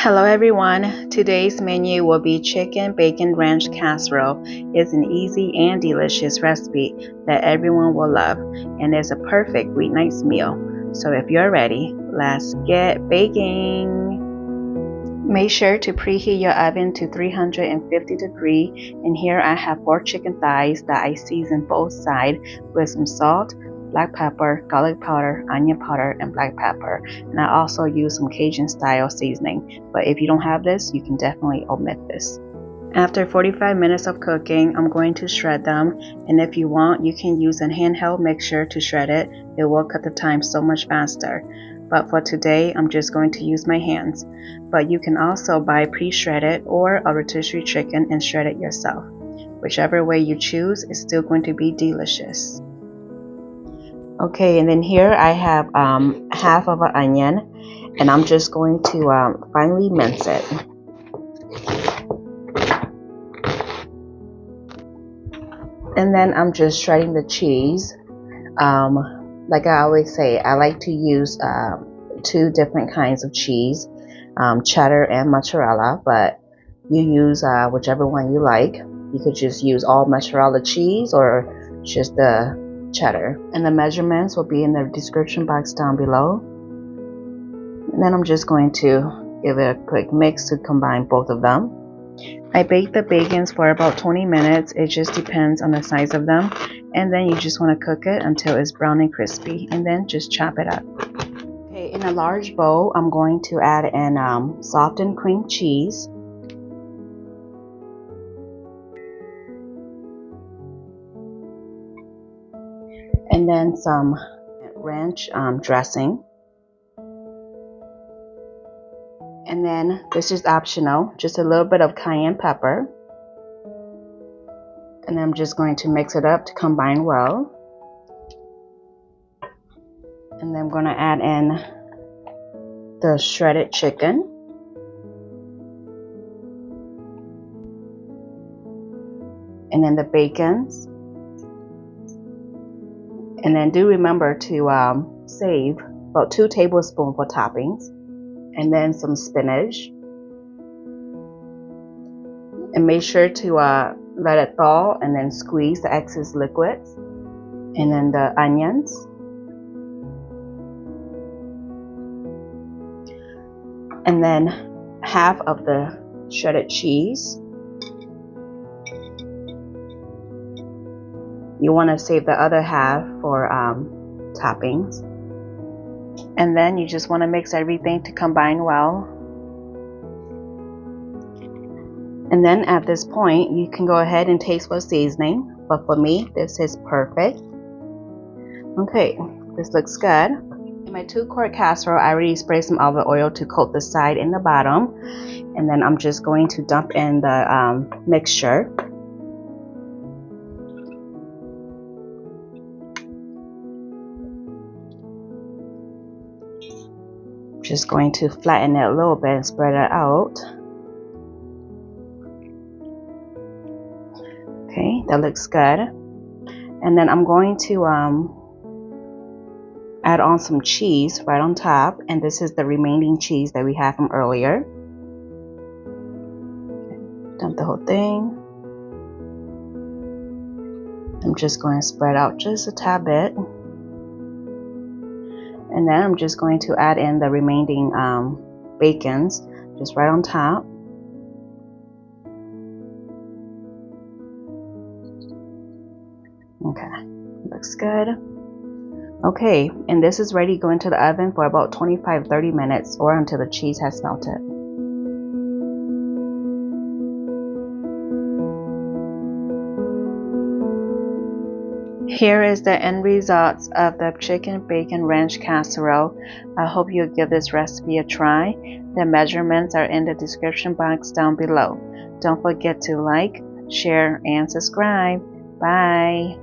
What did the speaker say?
Hello everyone, today's menu will be chicken bacon ranch casserole. It's an easy and delicious recipe that everyone will love and is a perfect weeknight meal. So if you're ready, let's get baking. Make sure to preheat your oven to 350 degrees, and here I have 4 chicken thighs that I season both sides with some salt, black pepper, garlic powder, onion powder, and black pepper. And I also use some Cajun style seasoning, but if you don't have this, you can definitely omit this. After 45 minutes of cooking, I'm going to shred them, and if you want, you can use a handheld mixer to shred it. It will cut the time so much faster. But for today, I'm just going to use my hands. But you can also buy pre-shredded or a rotisserie chicken and shred it yourself. Whichever way you choose is still going to be delicious. Okay, and then here I have half of an onion, and I'm just going to finely mince it. And then I'm just shredding the cheese. Like I always say, I like to use 2 different kinds of cheese, cheddar and mozzarella, but you use whichever one you like. You could just use all mozzarella cheese or just the cheddar. And the measurements will be in the description box down below. And then I'm just going to give it a quick mix to combine both of them. I bake the bacons for about 20 minutes. It just depends on the size of them. And then you just want to cook it until it's brown and crispy, and then just chop it up. Okay, in a large bowl, I'm going to add in softened cream cheese, and then some ranch dressing. And then this is optional, just a little bit of cayenne pepper. And I'm just going to mix it up to combine well. And then I'm going to add in the shredded chicken. And then the bacons. And then do remember to save about 2 tablespoons for toppings. And then some spinach. And make sure to let it thaw and then squeeze the excess liquids. And then the onions. And then half of the shredded cheese. You want to save the other half for toppings. And then you just want to mix everything to combine well. And then at this point, you can go ahead and taste for seasoning. But for me, this is perfect. Okay, this looks good. In my 2-quart casserole, I already sprayed some olive oil to coat the side and the bottom. And then I'm just going to dump in the mixture. Just going to flatten it a little bit and spread it out. Okay, that looks good. And then I'm going to add on some cheese right on top, and this is the remaining cheese that we had from earlier. Dump the whole thing. I'm just going to spread out just a tad bit. And then I'm just going to add in the remaining bacons just right on top. Okay, looks good. Okay, and this is ready to go into the oven for about 25-30 minutes or until the cheese has melted. Here is the end results of the chicken bacon ranch casserole. I hope you'll give this recipe a try. The measurements are in the description box down below. Don't forget to like, share, and subscribe. Bye.